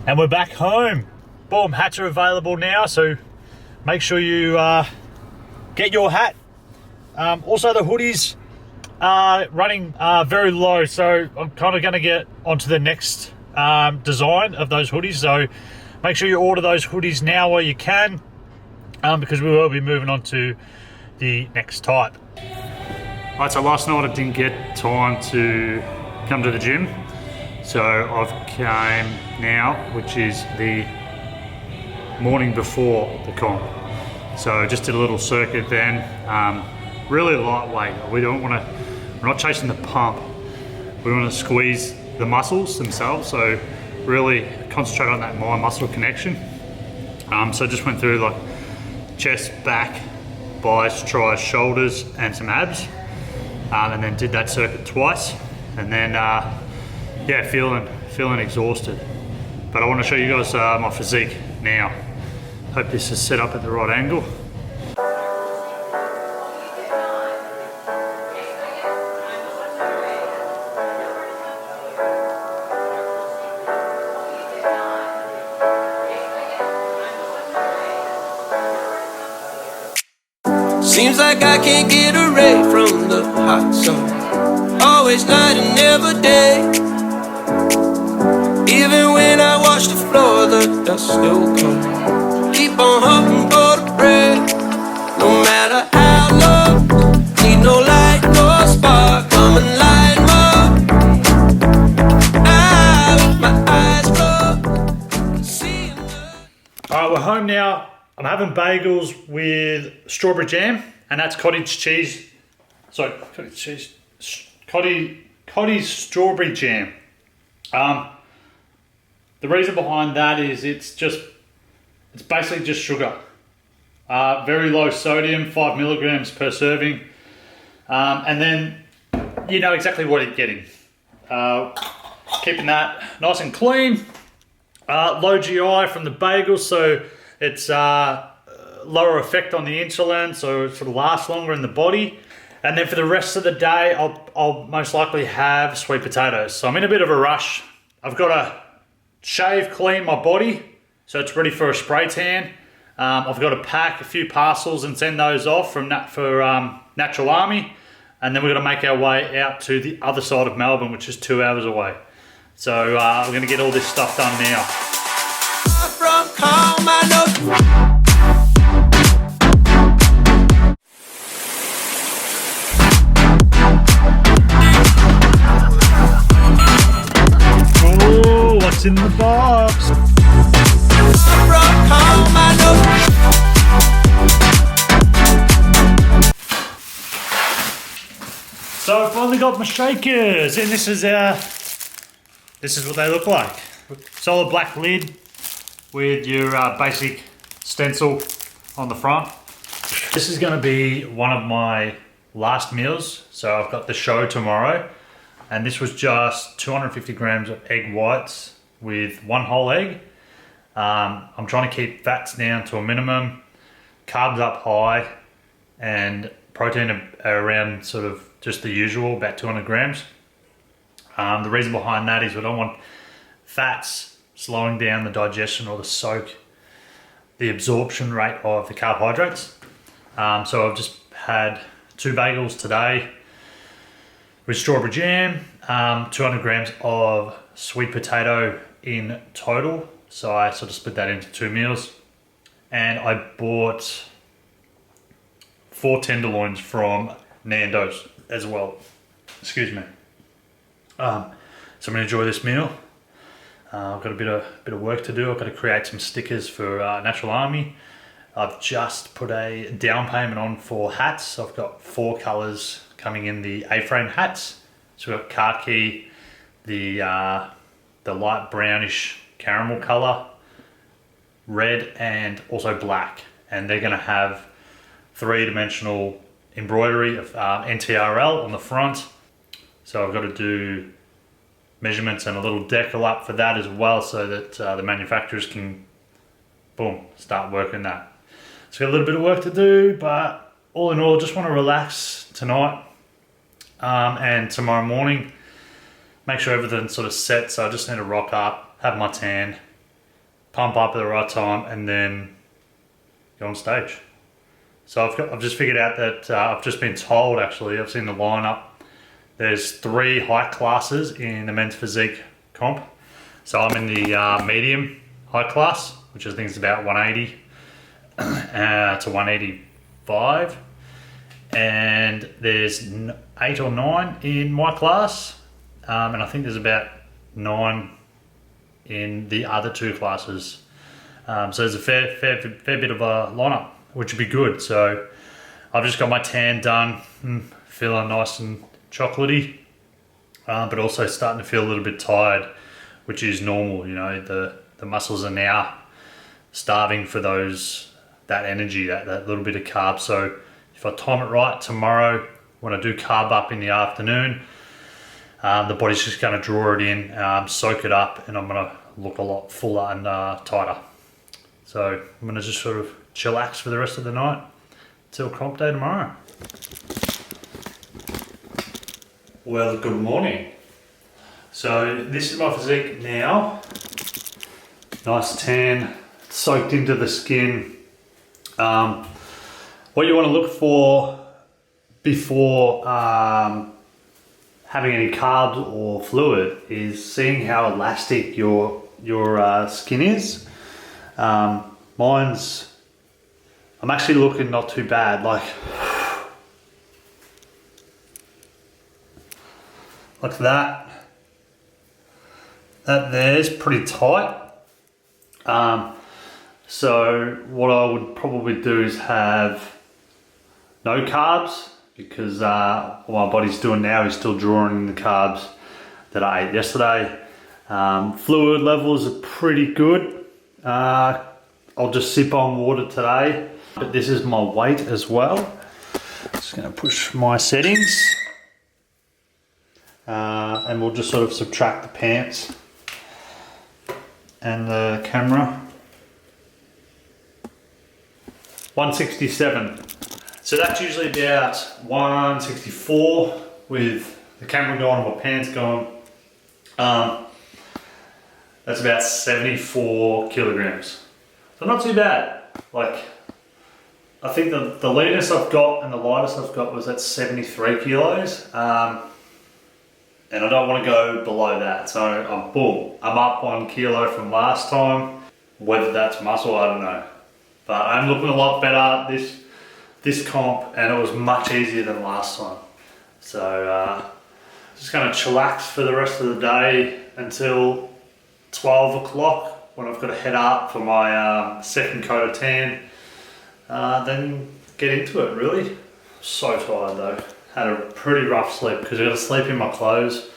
And we're back home. Boom, hats are available now, so make sure you get your hat. Also the hoodies are running very low, so I'm kind of going to get onto the next design of those hoodies. So make sure you order those hoodies now while you can, because we will be moving on to the next type. Right, so last night I didn't get time to come to the gym. So I've came now, which is the morning before the comp. So just did a little circuit then. Really lightweight. We're not chasing the pump. We want to squeeze the muscles themselves. So really concentrate on that mind muscle connection. So just went through like chest, back, biceps, tris, shoulders, and some abs. And then did that circuit twice. And then yeah, feeling exhausted. But I want to show you guys my physique now. Hope this is set up at the right angle. Seems like I can't get away from the hot sun. Always night and never day. Even when I wash the floor, the dust still comes. Keep on hoping for the break. No matter how low, need no light, no spark. Come and light my eyes closed. Alright, we're home now. I'm having bagels with strawberry jam, and that's cottage cheese. Sorry, cottage cheese. Cottage strawberry jam. The reason behind that is it's basically just sugar. Very low sodium, 5 milligrams per serving. And then you know exactly what you're getting. Keeping that nice and clean. Low GI from the bagels, so it's lower effect on the insulin, so it sort of lasts longer in the body. And then for the rest of the day, I'll most likely have sweet potatoes. So I'm in a bit of a rush. I've got to shave clean my body, so it's ready for a spray tan. I've got to pack a few parcels and send those off for NTRl ARMY. And then we're going to make our way out to the other side of Melbourne, which is 2 hours away. So we're going to get all this stuff done now. Oh, what's in the box? So I finally got my shakers, and this is what they look like. Solid black lid with your basic stencil on the front. This is going to be one of my last meals. So I've got the show tomorrow, and this was just 250 grams of egg whites with 1 whole egg. I'm trying to keep fats down to a minimum, carbs up high, and protein around sort of just the usual, about 200 grams. The reason behind that is we don't want fats slowing down the digestion or the absorption rate of the carbohydrates. So I've just had 2 bagels today with strawberry jam, 200 grams of sweet potato in total. So I sort of split that into 2 meals. And I bought 4 tenderloins from Nando's as well. Excuse me. So I'm going to enjoy this meal. I've got a bit of work to do. I've got to create some stickers for NTRl ARMY. I've just put a down payment on for hats. I've got 4 colours coming in the A-frame hats. So we've got khaki, the light brownish caramel colour, red, and also black. And they're going to have 3-dimensional embroidery of NTRl on the front. So I've got to do measurements and a little decal up for that as well, so that the manufacturers can, boom, start working that. It's got a little bit of work to do, but all in all, just want to relax tonight and tomorrow morning. Make sure everything's sort of set, so I just need to rock up, have my tan, pump up at the right time, and then go on stage. So I've just figured out that I've just been told, actually, I've seen the lineup. There's 3 height classes in the men's physique comp. So I'm in the medium height class, which I think is about 180 to 185. And there's 8 or 9 in my class. And I think there's about 9 in the other 2 classes. So there's a fair bit of a lineup, which would be good. So I've just got my tan done, feeling nice and chocolatey, but also starting to feel a little bit tired, which is normal. You know, the muscles are now starving for that energy, that little bit of carbs. So if I time it right tomorrow, when I do carb up in the afternoon, the body's just going to draw it in, soak it up, and I'm going to look a lot fuller and tighter. So I'm going to just sort of chillax for the rest of the night till comp day tomorrow. Well, good morning. So this is my physique now. Nice tan, soaked into the skin. What you want to look for before having any carbs or fluid is seeing how elastic your skin is. I'm actually looking not too bad, like that. That there's pretty tight. So what I would probably do is have no carbs, because what my body's doing now is still drawing in the carbs that I ate yesterday. Fluid levels are pretty good. I'll just sip on water today, but this is my weight as well. Just going to push my settings, and we'll just sort of subtract the pants and the camera. 167. So that's usually about 164 with the camera going and my pants going. That's about 74 kilograms. So not too bad. Like, I think the leanest I've got and the lightest I've got was at 73 kilos. And I don't want to go below that. So I'm up 1 kilo from last time. Whether that's muscle, I don't know. But I'm looking a lot better this comp, and it was much easier than last time. So just going to chillax for the rest of the day until 12 o'clock when I've got to head up for my second coat of tan. Then get into it, really. So tired though. Had a pretty rough sleep because I've got to sleep in my clothes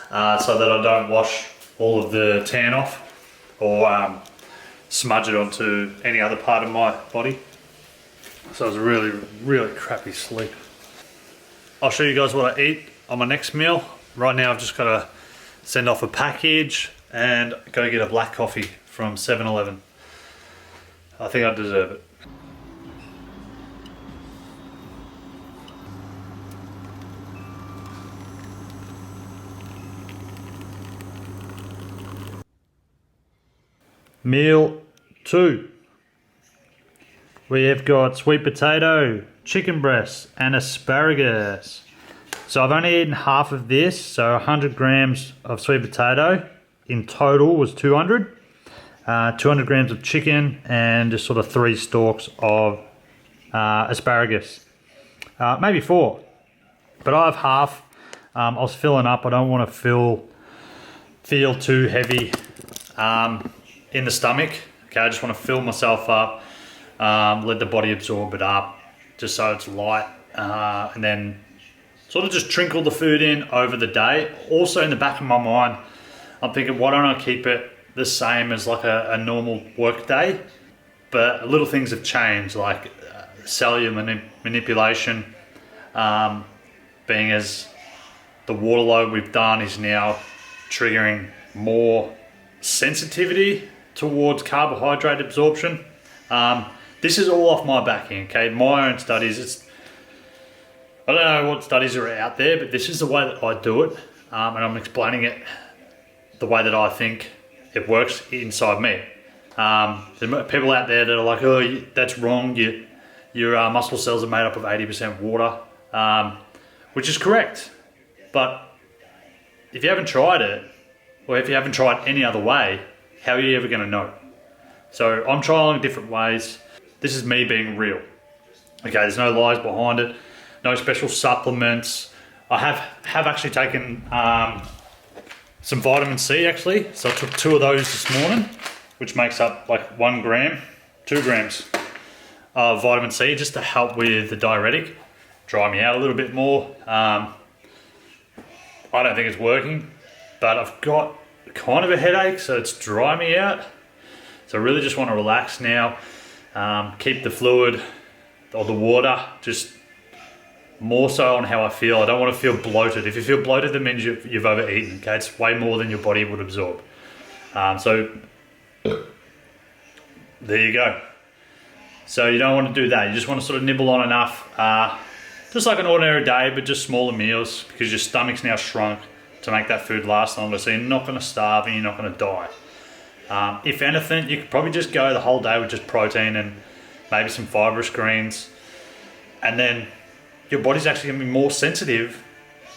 so that I don't wash all of the tan off or smudge it onto any other part of my body. So it was a really, really crappy sleep. I'll show you guys what I eat on my next meal. Right now I've just got to send off a package and go get a black coffee from 7-Eleven. I think I deserve it. Meal 2. We have got sweet potato, chicken breast, and asparagus. So I've only eaten half of this, so 100 grams of sweet potato. In total was 200. 200 grams of chicken and just sort of 3 stalks of asparagus. Maybe 4. But I have half. I was filling up. I don't want to feel too heavy in the stomach. Okay, I just want to fill myself up, let the body absorb it up, just so it's light, and then sort of just trinkle the food in over the day. Also in the back of my mind, I'm thinking, why don't I keep it the same as like a normal work day? But little things have changed, like cellular manipulation, being as the water load we've done is now triggering more sensitivity towards carbohydrate absorption. This is all off my backing, okay? My own studies. I don't know what studies are out there, but this is the way that I do it, and I'm explaining it the way that I think it works inside me. There are people out there that are like, oh, that's wrong. Your muscle cells are made up of 80% water, which is correct. But if you haven't tried it, or if you haven't tried any other way, how are you ever going to know? So I'm trialing different ways. This is me being real. Okay, there's no lies behind it, no special supplements. I have actually taken some vitamin C actually. So I took 2 of those this morning, which makes up like 1 gram, 2 grams of vitamin C just to help with the diuretic, dry me out a little bit more. I don't think it's working, but I've got kind of a headache, so it's drying me out. So I really just want to relax now, keep the fluid or the water just more so on how I feel. I don't want to feel bloated. If you feel bloated, that means you've overeaten. Okay, it's way more than your body would absorb. So there you go. So you don't want to do that. You just want to sort of nibble on enough, just like an ordinary day, but just smaller meals, because your stomach's now shrunk to make that food last longer. So you're not going to starve and you're not going to die. If anything, you could probably just go the whole day with just protein and maybe some fibrous greens, and then your body's actually going to be more sensitive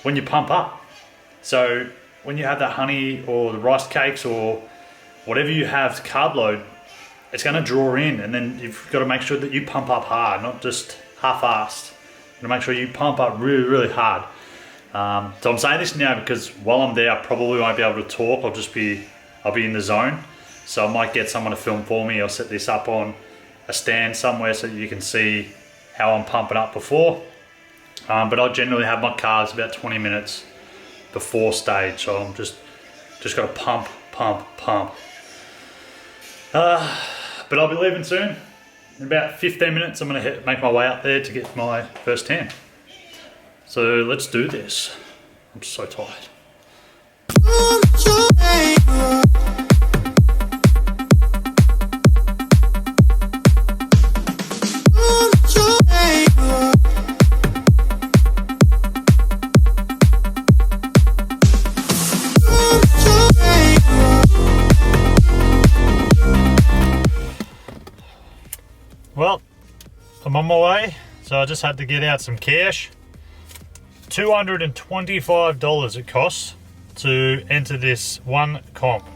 when you pump up. So when you have that honey or the rice cakes or whatever you have to carb load, it's going to draw in, and then you've got to make sure that you pump up hard, not just half-assed. You've got to make sure you pump up really, really hard. So I'm saying this now because while I'm there, I probably won't be able to talk. I'll be in the zone. So I might get someone to film for me. I'll set this up on a stand somewhere so that you can see how I'm pumping up before. But I'll generally have my carbs about 20 minutes before stage. So I'm just got to pump. But I'll be leaving soon. In about 15 minutes, I'm going to make my way up there to get my first tan. So let's do this. I'm so tired. Well, I'm on my way, so I just had to get out some cash. $225 it costs to enter this one comp.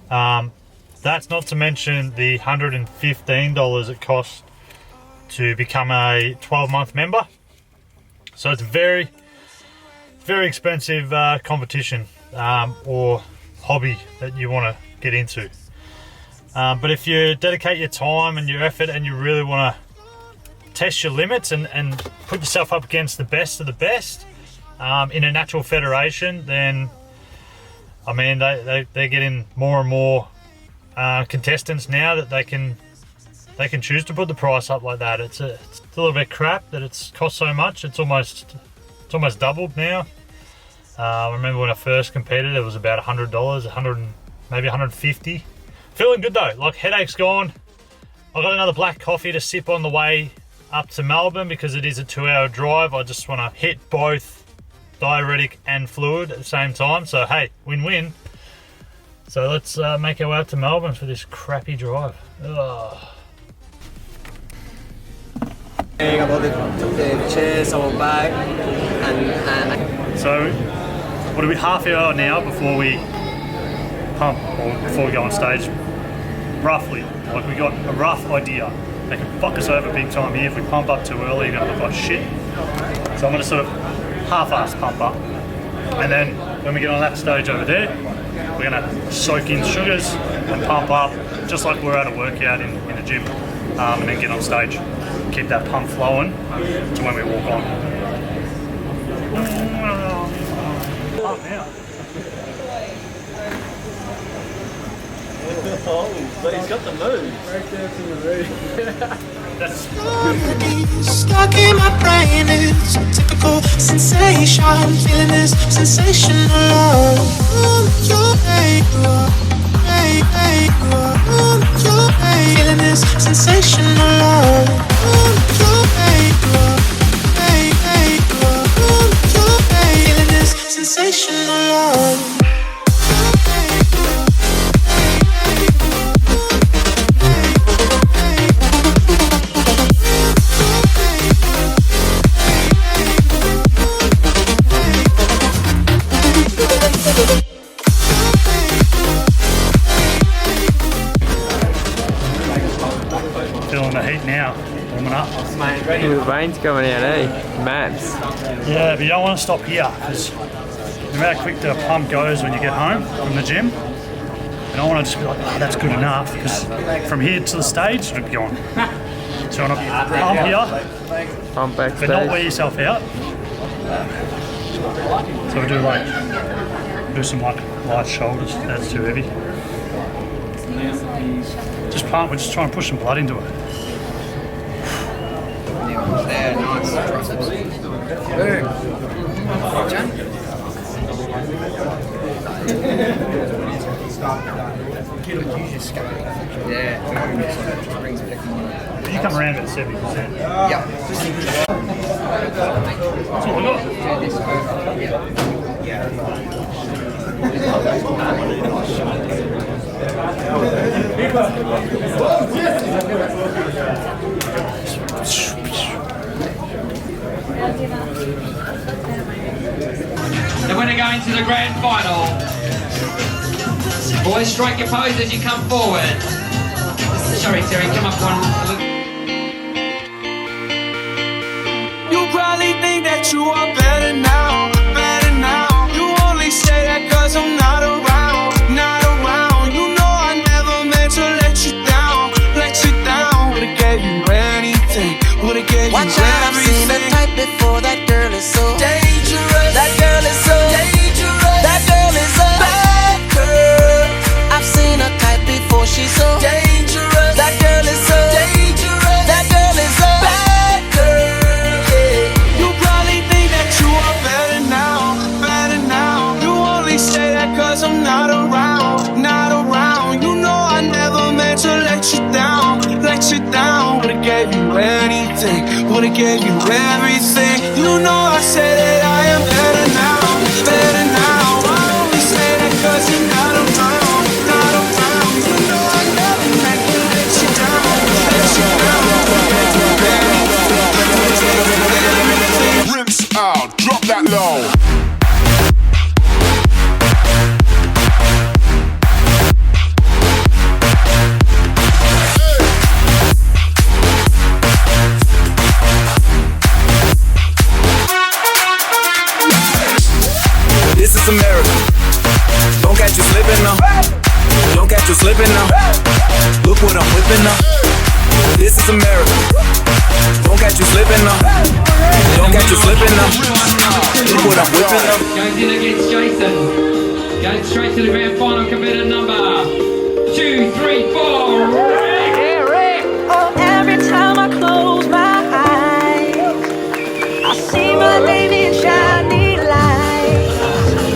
That's not to mention the $115 it costs to become a 12-month member. So it's a very, very expensive competition or hobby that you want to get into. But if you dedicate your time and your effort and you really want to test your limits and put yourself up against the best of the best in a natural federation, then I mean they're getting more and more contestants now that they can choose to put the price up like that. It's a little bit crap that it's cost so much. It's almost doubled now. I remember when I first competed, it was about $100, maybe $150. Feeling good though, like headache's gone. I've got another black coffee to sip on the way up to Melbourne because it is a 2-hour drive. I just want to hit both diuretic and fluid at the same time. So hey, win-win. So let's make our way up to Melbourne for this crappy drive. Ugh. About the chairs, our bag, and So what are we, half hour now before we pump or before we go on stage? Roughly, like we got a rough idea. They can fuck us over big time here. If we pump up too early, you're gonna look like shit. So I'm gonna sort of half-ass pump up, and then when we get on that stage over there, we're gonna soak in sugars and pump up just like we're at a workout in the gym, and then get on stage, keep that pump flowing to when we walk on. Oh, now. oh, but he's got the moves. Right there to the right. That's stuck in my brain, it's a typical sensation. Feeling this sensational love. Feeling this sensational love. Feeling this sensational love. now, warming up. The veins coming out, eh? Maps. Yeah, but you don't want to stop here because no matter how quick the pump goes when you get home from the gym, you don't want to just be like, oh, that's good enough, because from here to the stage, it'll be gone. So you want to pump here, Pump but backstage. not wear yourself out. So we do some like light shoulders, that's too heavy. Just pump, we're just trying to push some blood into it. There, nice. Triceps. Boom. Use your scale. Yeah. Brings it back. You come around at 70%. Yep. That's all we got. The winner going to the grand final. Boys, strike your pose as you come forward. Sorry, Terry, come up one. You probably think that you are better now, better now. You only say that cause I'm not around, not around. You know I never meant to let you down, let you down. Would've gave you anything, would've gave Watch you out, I've seen the everything. type before. That girl is so Dangerous, That girl is so dangerous, That girl is a bad girl. I've seen her type before. She's so Dangerous, That girl is so dangerous, That girl is a bad girl. Yeah. You probably think that you are better now, better now. You only say that cause I'm not around, not around. You know I never meant to let you down, let you down. Would've gave you anything, would've gave you everything. You know I said that I am better now, better now. I only say that cause you're not around, not around. You know I never meant to let you down, let you down. Rinse out, drop that low. This is America. Don't catch you slipping now. Don't catch you slipping now. Look what I'm whipping now. This is America. Don't catch you slipping now. Don't catch you slipping now. Look what I'm whipping now. Goes in against Jason. Going straight to the grand final, competitor number 2, 3, 4. Oh, every time I close my eyes, I see my name in shiny lights.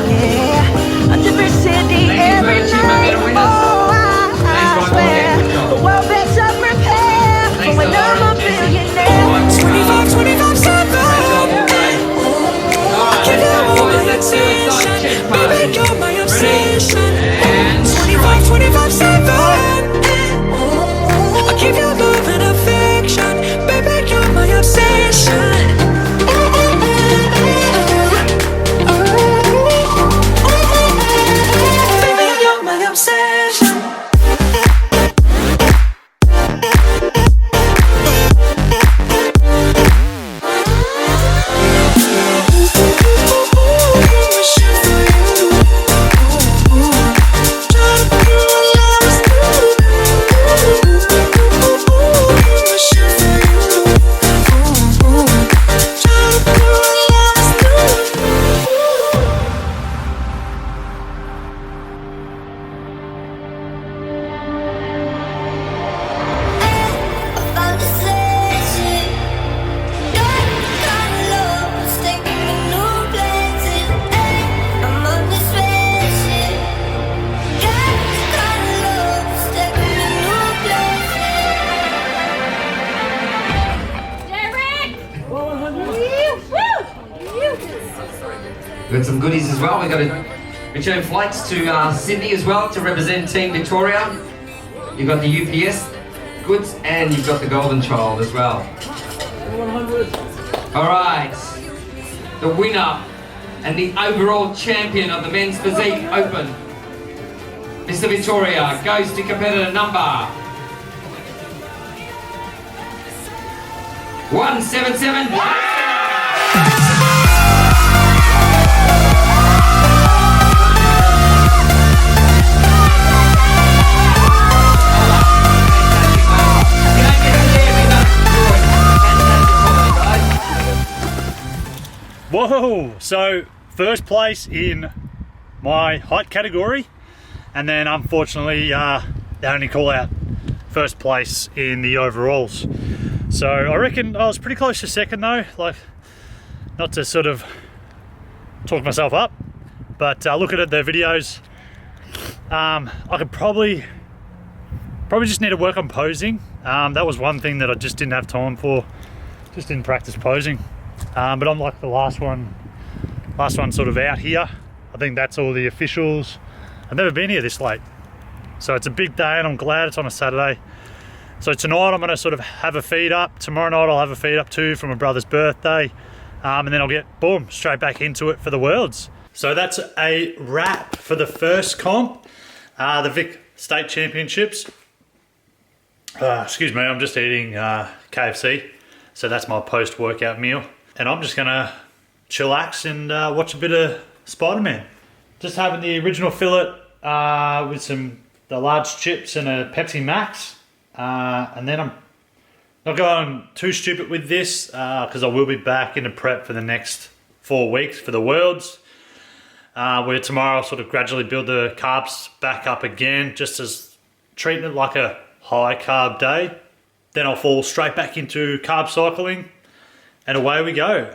Yeah, a different city every night. Oh, I swear the world better prepare for when I'm a billionaire. 25, 25, 7. Give you all my attention, baby, you're my obsession. 25, 25, 7. I give you love and affection, baby, you're my obsession. Baby, you're my obsession. We've got some goodies as well. We've got to return flights to Sydney as well to represent Team Victoria. You've got the UPS goods and you've got the Golden Child as well. All right, the winner and the overall champion of the Men's Physique Open, Mr. Victoria, goes to competitor number 177. Whoa! So first place in my height category, and then unfortunately they only call out first place in the overalls. So I reckon I was pretty close to second though, like not to sort of talk myself up, but looking at the videos, I could probably just need to work on posing. That was one thing that I just didn't have time for, just didn't practice posing. But I'm like the last one sort of out here. I think that's all the officials. I've never been here this late. So it's a big day and I'm glad it's on a Saturday. So tonight I'm gonna sort of have a feed up. Tomorrow night I'll have a feed up too for my brother's birthday. And then I'll get, boom, straight back into it for the Worlds. So that's a wrap for the first comp, the Vic State Championships. Excuse me, I'm just eating KFC. So that's my post-workout meal. And I'm just gonna chillax and watch a bit of Spider-Man. Just having the original fillet with the large chips and a Pepsi Max. And then I'm not going too stupid with this because I will be back into prep for the next 4 weeks for the Worlds. Where tomorrow I'll sort of gradually build the carbs back up again, just as treating it like a high carb day. Then I'll fall straight back into carb cycling and away we go.